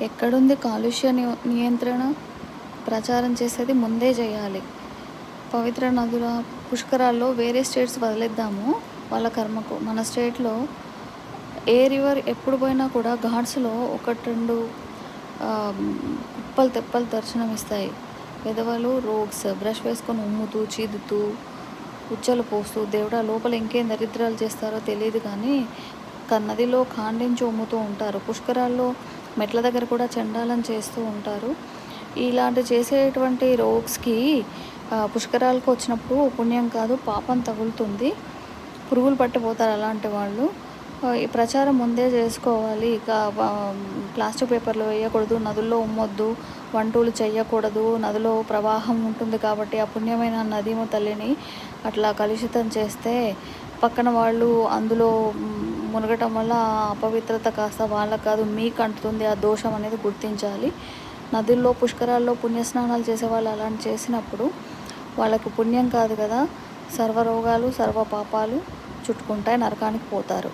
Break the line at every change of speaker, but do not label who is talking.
ఎక్కడుంది కాలుష్య నియంత్రణ? ప్రచారం చేసేది ముందే చేయాలి. పవిత్ర నదుల పుష్కరాల్లో వేరే స్టేట్స్ వదిలేద్దాము వాళ్ళ కర్మకు. మన స్టేట్లో ఏ రివర్ ఎప్పుడు పోయినా కూడా ఘాట్స్‌లో 1, 2 కుప్పలు తెప్పలు దర్శనమిస్తాయి. వెధవలు రోగ్స్ బ్రష్ వేసుకొని ఉమ్ముతూ, చీదుతూ, ఉచ్చలు పోస్తూ దేవుడా లోపల ఇంకేం దరిద్రాలు చేస్తారో తెలీదు కానీ నదిలో ఖాండించి ఉమ్ముతూ ఉంటారు. పుష్కరాల్లో మెట్ల దగ్గర కూడా చెండాలం చేస్తూ ఉంటారు. ఇలాంటి చేసేటువంటి రోగ్స్‌కి పుష్కరాలకు వచ్చినప్పుడు పుణ్యం కాదు పాపం తగులుతుంది. పురుగులు పట్టిపోతారు అలాంటి వాళ్ళు. ఈ ప్రచారం ముందే చేసుకోవాలి. ఇక ప్లాస్టిక్ పేపర్లు వేయకూడదు, నదుల్లో ఉమ్మొద్దు, వంటలు చేయకూడదు. నదిలో ప్రవాహం ఉంటుంది కాబట్టి ఆ పుణ్యమైన నదీమ తల్లిని అట్లా కలుషితం చేస్తే పక్కన వాళ్ళు అందులో మునగటం వల్ల ఆ అపవిత్రత కాస్త వాళ్ళకు కాదు మీకు అంటుతుంది. ఆ దోషం అనేది గుర్తించాలి. నదుల్లో పుష్కరాల్లో పుణ్యస్నానాలు చేసేవాళ్ళు అలాంటి చేసినప్పుడు వాళ్ళకు పుణ్యం కాదు కదా, సర్వరోగాలు సర్వ పాపాలు చుట్టుకుంటాయి, నరకానికి పోతారు.